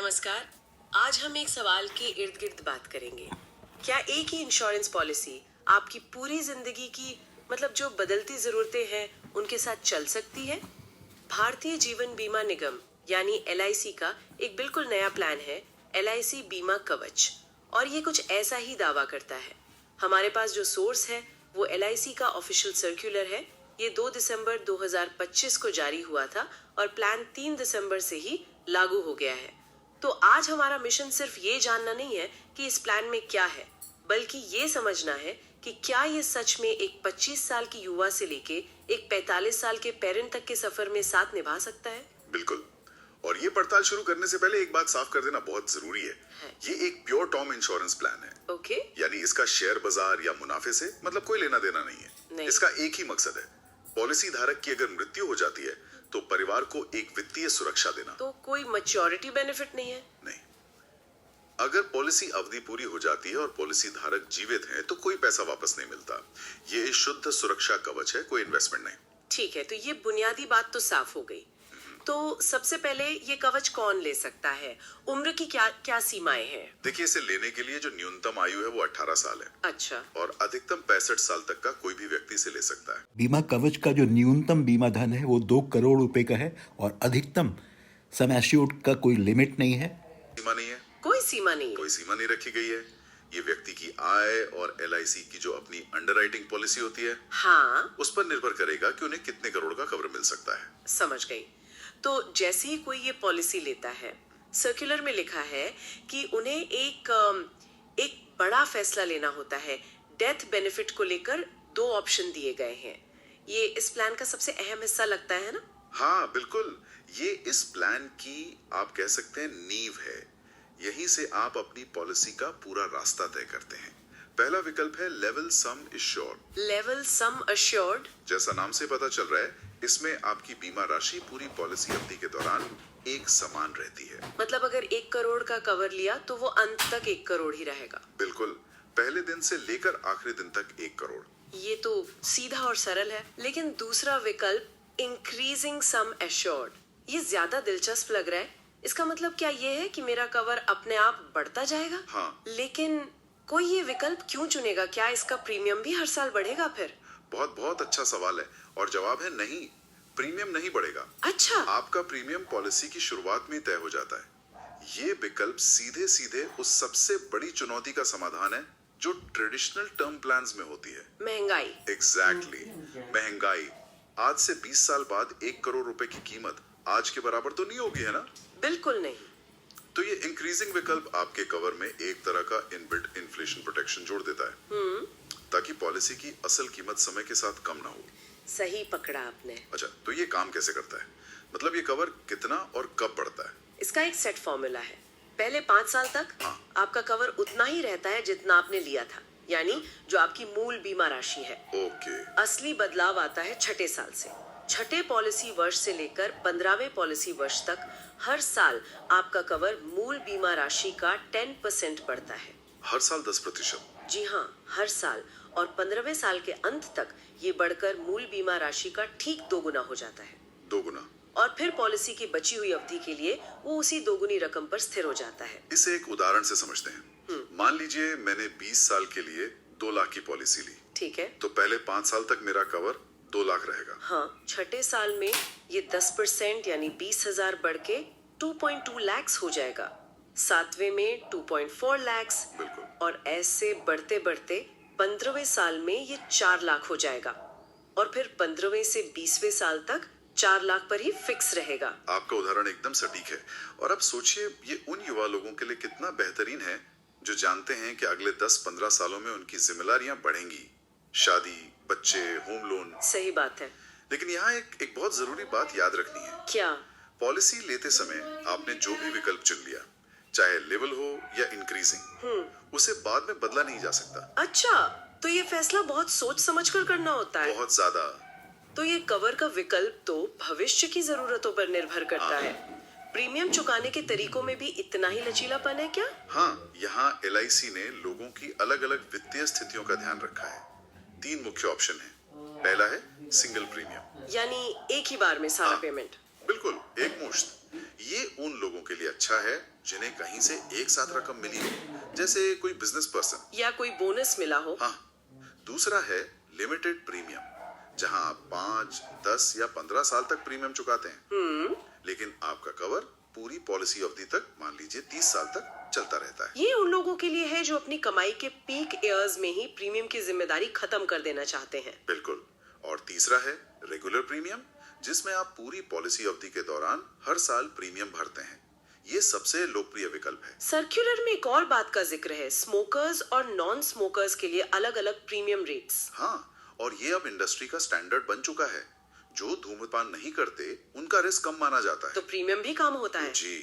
नमस्कार। आज हम एक सवाल के इर्द गिर्द बात करेंगे। क्या एक ही इंश्योरेंस पॉलिसी आपकी पूरी जिंदगी की जो बदलती जरूरतें हैं उनके साथ चल सकती है? भारतीय जीवन बीमा निगम यानी LIC का एक बिल्कुल नया प्लान है, LIC बीमा कवच, और ये कुछ ऐसा ही दावा करता है। हमारे पास जो सोर्स है वो LIC का ऑफिशियल सर्कुलर है। ये 2 दिसंबर 2025 को जारी हुआ था और प्लान 3 दिसंबर से ही लागू हो गया है। तो आज हमारा मिशन सिर्फ ये जानना नहीं है कि इस प्लान में क्या है, बल्कि ये समझना है कि क्या ये सच में एक 25 साल की युवा से लेके एक 45 साल के पेरेंट तक के सफर में साथ निभा सकता है। बिल्कुल। और ये पड़ताल शुरू करने से पहले एक बात साफ कर देना बहुत जरूरी है। ये एक प्योर टर्म इंश्योरेंस प्लान है। ओके। यानी इसका शेयर बाजार या मुनाफे से कोई लेना देना नहीं है। इसका एक ही मकसद है, पॉलिसी धारक की अगर मृत्यु हो जाती है तो परिवार को एक वित्तीय सुरक्षा देना। तो कोई मैच्योरिटी बेनिफिट नहीं है? नहीं। अगर पॉलिसी अवधि पूरी हो जाती है और पॉलिसी धारक जीवित है तो कोई पैसा वापस नहीं मिलता। ये शुद्ध सुरक्षा कवच है, कोई इन्वेस्टमेंट नहीं। ठीक है, तो ये बुनियादी बात तो साफ हो गई। तो सबसे पहले ये कवच कौन ले सकता है? उम्र की क्या सीमाएं हैं? देखिए, इसे लेने के लिए जो न्यूनतम आयु है वो 18 साल है। अच्छा। और अधिकतम 65 साल तक का कोई भी व्यक्ति इसे ले सकता है। बीमा कवच का जो न्यूनतम बीमा धन है वो 2 करोड़ रुपए का है और अधिकतम सम एश्योर्ड का कोई लिमिट नहीं है। सीमा नहीं है। कोई सीमा नहीं है। कोई सीमा नहीं रखी गई है। ये व्यक्ति की आय और LIC की जो अपनी अंडरराइटिंग पॉलिसी होती है, हाँ, उस पर निर्भर करेगा कि उन्हें कितने करोड़ का कवर मिल सकता है। समझ गई। तो जैसे ही कोई ये पॉलिसी लेता है, सर्कुलर में लिखा है कि उन्हें एक बड़ा फैसला लेना होता है। डेथ बेनिफिट को लेकर 2 ऑप्शन दिए गए हैं। ये इस प्लान का सबसे अहम हिस्सा लगता है ना? हाँ बिल्कुल। ये इस प्लान की आप कह सकते हैं नींव है। यहीं से आप अपनी पॉलिसी का पूरा रास्ता तय करते हैं। पहला विकल्प है level sum assured. Level sum assured? जैसा नाम से पता चल रहा है, इसमें आपकी बीमा राशि पूरी पॉलिसी अवधि के दौरान एक समान रहती है। मतलब अगर 1 करोड़ का कवर लिया तो वो अंत तक 1 करोड़ ही रहेगा? बिल्कुल। पहले दिन से लेकर आखिरी दिन तक 1 करोड़। ये तो सीधा और सरल है। लेकिन दूसरा विकल्प इंक्रीजिंग सम एश्योर्ड, ये ज्यादा दिलचस्प लग रहा है। इसका मतलब क्या ये है कि मेरा कवर अपने आप बढ़ता जाएगा? हाँ। लेकिन कोई ये विकल्प क्यों चुनेगा? क्या इसका प्रीमियम भी हर साल बढ़ेगा फिर? बहुत अच्छा सवाल है और जवाब है नहीं, प्रीमियम नहीं बढ़ेगा। अच्छा। आपका प्रीमियम पॉलिसी की शुरुआत में तय हो जाता है। ये विकल्प सीधे उस सबसे बड़ी चुनौती का समाधान है जो ट्रेडिशनल टर्म प्लान्स में होती है। महंगाई। एग्जैक्टली। महंगाई। आज से 20 साल बाद 1 करोड़ रुपए की कीमत आज के बराबर तो नहीं होगी, है ना? बिल्कुल नहीं। तो ये इंक्रीजिंग विकल्प आपके कवर में एक तरह का इनबिल्ट इन्फ्लेशन प्रोटेक्शन जोड़ देता है, ताकि पॉलिसी की असल कीमत समय के साथ कम ना हो। सही पकड़ा आपने। अच्छा, तो ये काम कैसे करता है? मतलब ये कवर कितना और कब बढ़ता है? इसका एक सेट फॉर्मूला है। पहले 5 साल तक आपका कवर उतना ही रहता है जितना आपने लिया था, यानी जो आपकी मूल बीमा राशि है। ओके। असली बदलाव आता है 6ठे साल से। 6ठे पॉलिसी वर्ष से लेकर 15वें पॉलिसी वर्ष तक हर साल आपका कवर मूल बीमा राशि का 10% बढ़ता है। हर साल 10%? जी हाँ, हर साल। और 15वें साल के अंत तक ये बढ़कर मूल बीमा राशि का ठीक 2 गुना हो जाता है। 2 गुना? और फिर पॉलिसी की बची हुई अवधि के लिए वो उसी 2 गुनी रकम पर स्थिर हो जाता है। इसे एक उदाहरण से समझते हैं। मान लीजिए मैंने 20 साल के लिए 2 लाख की पॉलिसी ली। ठीक है। तो पहले 5 साल तक मेरा कवर 2 लाख रहेगा। हाँ, 6ठे साल में ये 10% यानी 20,000 बढ़ के 2.2 लाख हो जाएगा। 7वें में 2.4 लाख। बिल्कुल। और ऐसे बढ़ते बढ़ते 15वें साल में ये 4 लाख हो जाएगा। और फिर 15वें से 20वें साल तक 4 लाख पर ही फिक्स रहेगा। आपका उदाहरण एकदम सटीक है। और अब सोचिए, ये उन युवा लोगों के लिए कितना बेहतरीन है जो जानते हैं कि अगले 10-15 सालों में उनकी जिम्मेदारियां बढ़ेंगी। शादी, बच्चे, होम लोन। सही बात है। लेकिन यहाँ एक बहुत जरूरी बात याद रखनी है। क्या? पॉलिसी लेते समय आपने जो भी विकल्प चुन लिया, चाहे लेवल हो या इंक्रीजिंग, उसे बाद में बदला नहीं जा सकता। अच्छा, तो ये फैसला बहुत सोच समझकर करना होता है। बहुत ज्यादा। तो ये कवर का विकल्प तो भविष्य की जरूरतों पर निर्भर करता है। प्रीमियम चुकाने के तरीकों में भी इतना ही लचीलापन है क्या? हाँ, यहाँ LIC ने लोगों की अलग अलग वित्तीय स्थितियों का ध्यान रखा है। 3 मुख्य ऑप्शन है। पहला है सिंगल प्रीमियम, यानी एक ही बार में सारा पेमेंट। बिल्कुल, एक मुश्त। ये उन लोगों के लिए अच्छा है जिन्हें कहीं से एक साथ रकम मिली हो, जैसे कोई बिजनेस पर्सन। या कोई बोनस मिला हो। हाँ, दूसरा है लिमिटेड प्रीमियम, जहां आप 5, 10 या 15 साल तक प्रीमियम चुकाते हैं, लेकिन आपका कवर पूरी पॉलिसी अवधि तक, मान लीजिए 30 साल तक चलता रहता है। ये उन लोगों के लिए है जो अपनी कमाई के पीक ईयर्स में ही प्रीमियम की जिम्मेदारी खत्म कर देना चाहते हैं। बिल्कुल। और तीसरा है रेगुलर प्रीमियम, जिसमें आप पूरी पॉलिसी अवधि के दौरान हर साल प्रीमियम भरते हैं। ये सबसे लोकप्रिय विकल्प है। सर्कुलर में एक और बात का जिक्र है, स्मोकर्स और नॉन स्मोकर्स के लिए अलग अलग प्रीमियम रेट्स। हाँ, और ये अब इंडस्ट्री का स्टैंडर्ड बन चुका है। जो धूम्रपान नहीं करते उनका रिस्क कम माना जाता है। तो प्रीमियम भी कम होता है। जी,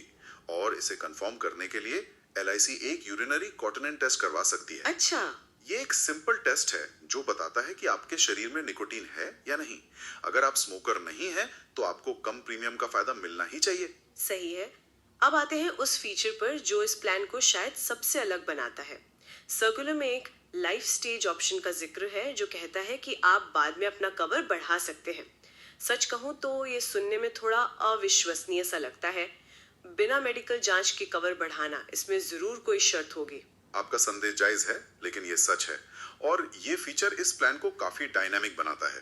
और इसे कंफर्म करने के लिए LIC एक यूरिनरी कॉटनिन टेस्ट करवा सकती है। अच्छा, ये एक सिंपल टेस्ट है जो बताता है कि आपके शरीर में निकोटीन है या नहीं। अगर आप स्मोकर नहीं है तो आपको कम प्रीमियम का फायदा मिलना ही चाहिए। सही है। अब आते हैं उस फीचर पर जो इस प्लान को शायद सबसे अलग बनाता है। सर्कुलर में एक लाइफ स्टेज ऑप्शन का जिक्र है जो कहता है कि आप बाद में अपना कवर बढ़ा सकते हैं। सच कहूं तो ये सुनने में थोड़ा अविश्वसनीय सा लगता है। बिना मेडिकल जांच के कवर बढ़ाना, इसमें जरूर कोई शर्त होगी। आपका संदेह जायज है, लेकिन ये सच है और ये फीचर इस प्लान को काफी डायनामिक बनाता है।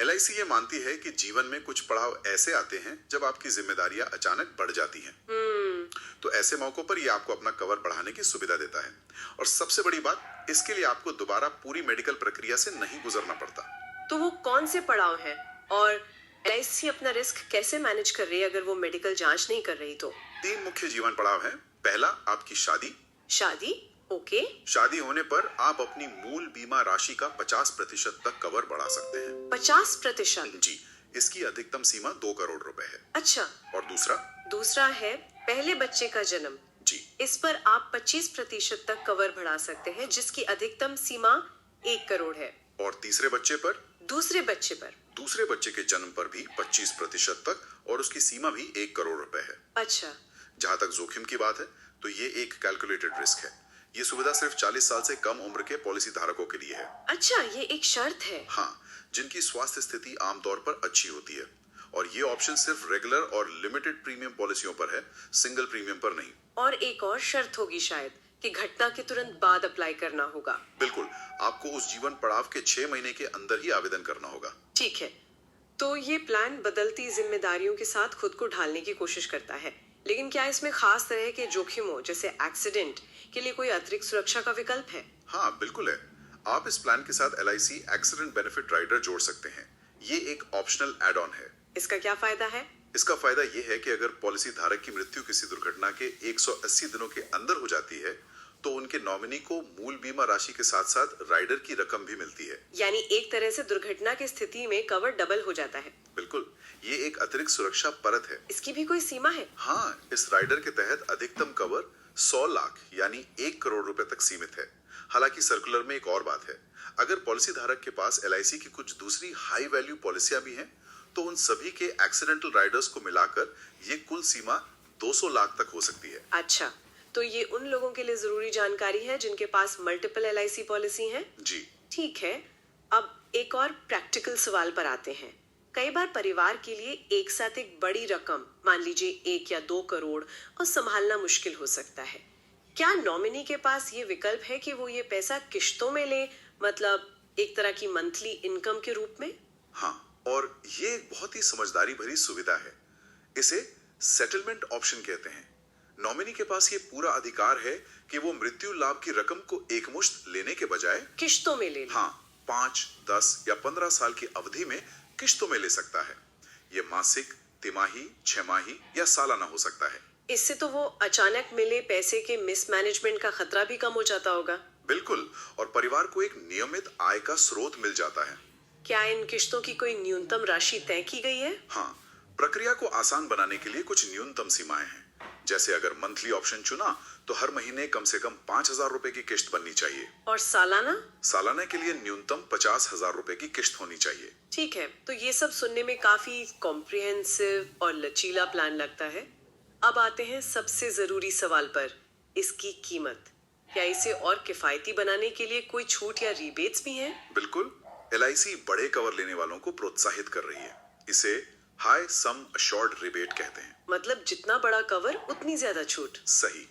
LIC ये मानती है कि जीवन में कुछ पड़ाव ऐसे आते हैं जब आपकी जिम्मेदारियां अचानक बढ़ जाती हैं। तो ऐसे मौकों पर ये आपको अपना कवर बढ़ाने की सुविधा देता है। और सबसे बड़ी बात, इसके लिए आपको दोबारा पूरी मेडिकल प्रक्रिया से नहीं गुजरना पड़ता। तो वो कौन से पड़ाव हैं और LIC अपना रिस्क कैसे मैनेज कर रही है अगर वो मेडिकल जांच नहीं कर रही तो? 3 मुख्य जीवन पड़ाव हैं। पहला, आपकी शादी। शादी? ओके। शादी होने पर आप अपनी मूल बीमा राशि का 50% तक कवर बढ़ा सकते हैं। 50%? जी, इसकी अधिकतम सीमा 2 करोड़ रुपए है। अच्छा। और दूसरा? दूसरा है पहले बच्चे का जन्म। जी, इस पर आप 25% तक कवर बढ़ा सकते हैं, जिसकी अधिकतम सीमा 1 करोड़ है। और तीसरे बच्चे पर? दूसरे बच्चे पर? दूसरे बच्चे के जन्म पर भी 25% तक, और उसकी सीमा भी 1 करोड़ रुपए है। अच्छा। जहां तक जोखिम की बात है तो ये एक कैलकुलेटेड रिस्क है। ये सुविधा सिर्फ 40 साल से कम उम्र के पॉलिसी धारकों के लिए है। अच्छा, ये एक शर्त है। हाँ, जिनकी स्वास्थ्य स्थिति आमतौर पर अच्छी होती है। और ये ऑप्शन सिर्फ रेगुलर और लिमिटेड प्रीमियम पॉलिसियों पर है, सिंगल प्रीमियम पर नहीं। और एक और शर्त होगी शायद कि घटना के तुरंत बाद अप्लाई करना होगा। बिल्कुल, आपको उस जीवन पड़ाव के 6 महीने के अंदर ही आवेदन करना होगा। ठीक है, तो ये प्लान बदलती जिम्मेदारियों के साथ खुद को ढालने की कोशिश करता है, लेकिन क्या इसमें खास तरह के जोखिमों जैसे एक्सीडेंट के लिए कोई अतिरिक्त सुरक्षा का विकल्प है? हाँ, बिल्कुल है। आप इस प्लान के साथ LIC एक्सीडेंट बेनिफिट राइडर जोड़ सकते हैं। ये एक ऑप्शनल एड ऑन है। इसका क्या फायदा है? इसका फायदा ये है कि अगर पॉलिसी धारक की मृत्यु किसी दुर्घटना के 180 दिनों के अंदर हो जाती है तो उनके नॉमिनी को मूल बीमा राशि के साथ साथ राइडर की रकम भी मिलती है। यानी एक तरह से दुर्घटना की स्थिति में कवर डबल हो जाता है। बिल्कुल, ये एक अतिरिक्त सुरक्षा परत है। इसकी भी कोई सीमा है? हाँ, इस राइडर के तहत अधिकतम कवर 100 लाख यानी 1 करोड़ रुपए तक सीमित है। हालांकि सर्कुलर में एक और बात है, अगर पॉलिसी धारक के पास LIC की कुछ दूसरी हाई वैल्यू पॉलिसियां भी हैं तो उन सभी के एक्सीडेंटल राइडर्स को मिलाकर ये कुल सीमा 200 लाख तक हो सकती है। अच्छा, तो ये उन लोगों के लिए जरूरी जानकारी है जिनके पास मल्टीपल LIC पॉलिसी हैं? जी, ठीक है। अब एक और प्रैक्टिकल सवाल पर आते हैं। कई बार परिवार के लिए एक साथ एक बड़ी रकम, मान लीजिए 1 या 2 करोड़, और संभालना मुश्किल हो सकता है। क्या नॉमिनी के पास ये विकल्प है कि वो ये पैसा किश्तों में ले, मतलब एक तरह की मंथली इनकम के रूप में? हाँ, और ये एक बहुत ही समझदारी भरी सुविधा है। इसे सेटलमेंट ऑप्शन कहते हैं। नॉमिनी के पास ये पूरा अधिकार है कि वो मृत्यु लाभ की रकम को एकमुश्त लेने के बजाय किश्तों में ले ले। हाँ, 5, 10 या 15 साल की अवधि में किश्तों में ले सकता है। ये मासिक, तिमाही, 6 माही या सालाना हो सकता है। इससे तो वो अचानक मिले पैसे के मिसमैनेजमेंट का खतरा भी कम हो जाता होगा। बिल्कुल, और परिवार को एक नियमित आय का स्रोत मिल जाता है। क्या इन किश्तों की कोई न्यूनतम राशि तय की गई है? हाँ, प्रक्रिया को आसान बनाने के लिए कुछ न्यूनतम सीमाएं हैं। जैसे अगर मंथली ऑप्शन चुना तो हर महीने कम से कम 5,000 रुपए की किश्त बननी चाहिए। और सालाना? सालाना के लिए न्यूनतम 50,000 रुपए की किश्त होनी चाहिए। ठीक है, तो ये सब सुनने में काफी कॉम्प्रिहेंसिव और लचीला प्लान लगता है। अब आते हैं सबसे जरूरी सवाल पर, इसकी कीमत। क्या इसे और किफायती बनाने के लिए कोई छूट या रिबेट्स भी हैं? बिल्कुल, LIC बड़े कवर लेने वालों को प्रोत्साहित कर रही है। इसे हाई सम अश्योर्ड रिबेट कहते हैं। मतलब जितना बड़ा कवर उतनी ज्यादा छूट। सही।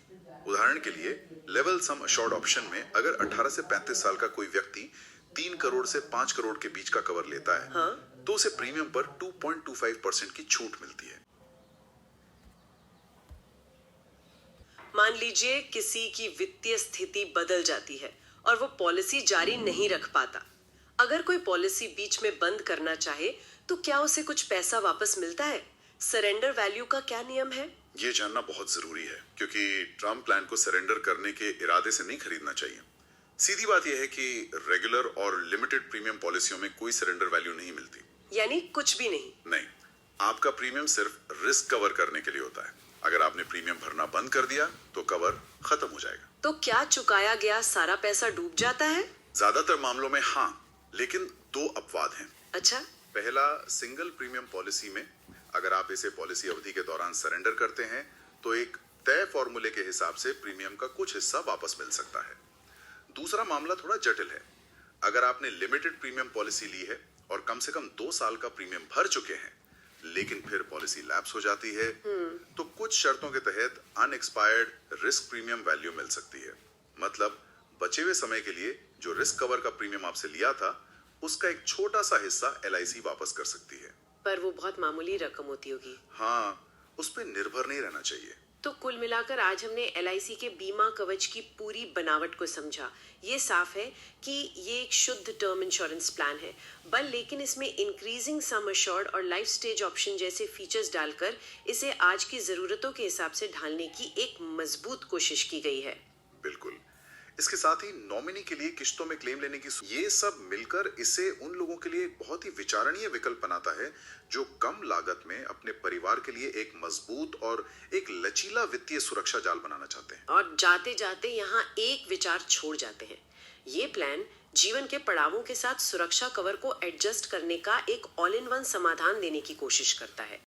उदाहरण के लिए लेवल सम अश्योर्ड ऑप्शन में अगर 18 से 35 साल का कोई व्यक्ति 3 करोड़ से 5 करोड़ के बीच का कवर लेता है, हाँ? तो उसे प्रीमियम पर 2.25% की छूट मिलती है। मान लीजिए किसी की वित्तीय स्थिति बदल जाती है और वो पॉलिसी जारी नहीं रख पाता। अगर कोई पॉलिसी बीच में बंद करना चाहे तो क्या उसे कुछ पैसा वापस मिलता है? सरेंडर वैल्यू का क्या नियम है? ये जानना बहुत जरूरी है, क्योंकि टर्म प्लान को सरेंडर करने के इरादे से नहीं खरीदना चाहिए। सीधी बात यह है कि रेगुलर और लिमिटेड प्रीमियम पॉलिसियों में कोई सरेंडर वैल्यू नहीं मिलती। यानी कुछ भी नहीं? नहीं, आपका प्रीमियम सिर्फ रिस्क कवर करने के लिए होता है। अगर आपने प्रीमियम भरना बंद कर दिया तो कवर खत्म हो जाएगा। तो क्या चुकाया गया सारा पैसा डूब जाता है? ज्यादातर मामलों में हाँ, लेकिन 2 अपवाद हैं। अच्छा, पहला, सिंगल प्रीमियम पॉलिसी में अगर आप इसे पॉलिसी अवधि के दौरान सरेंडर करते हैं तो एक तय फॉर्मूले के हिसाब से प्रीमियम का कुछ हिस्सा वापस मिल सकता है। दूसरा मामला थोड़ा जटिल है। अगर आपने लिमिटेड प्रीमियम पॉलिसी ली है और कम से कम 2 साल का प्रीमियम भर चुके हैं, लेकिन फिर पॉलिसी लैप्स हो जाती है, तो कुछ शर्तों के तहत अनएक्सपायर्ड रिस्क प्रीमियम वैल्यू मिल सकती है। मतलब बचे हुए समय के लिए जो रिस्क कवर का प्रीमियम आपसे लिया था, उसका एक छोटा सा हिस्सा LIC वापस कर सकती है। पर वो बहुत मामूली रकम होती होगी। हाँ, उस पर निर्भर नहीं रहना चाहिए। तो कुल मिलाकर आज हमने LIC के बीमा कवच की पूरी बनावट को समझा। ये साफ है कि ये एक शुद्ध टर्म इंश्योरेंस प्लान है, लेकिन इसमें इंक्रीजिंग सम अश्योर्ड और लाइफ स्टेज ऑप्शन जैसे फीचर्स डालकर इसे आज की जरूरतों के हिसाब से ढालने की एक मजबूत कोशिश की गई है। बिल्कुल। इसके साथ ही नॉमिनी के लिए किश्तों में क्लेम लेने की ये सब मिलकर इसे उन लोगों के लिए एक बहुत ही विचारणीय विकल्प बनाता है जो कम लागत में अपने परिवार के लिए एक मजबूत और एक लचीला वित्तीय सुरक्षा जाल बनाना चाहते हैं। और जाते जाते यहाँ एक विचार छोड़ जाते हैं। ये प्लान जीवन के पड़ावों के साथ सुरक्षा कवर को एडजस्ट करने का एक ऑल इन वन समाधान देने की कोशिश करता है।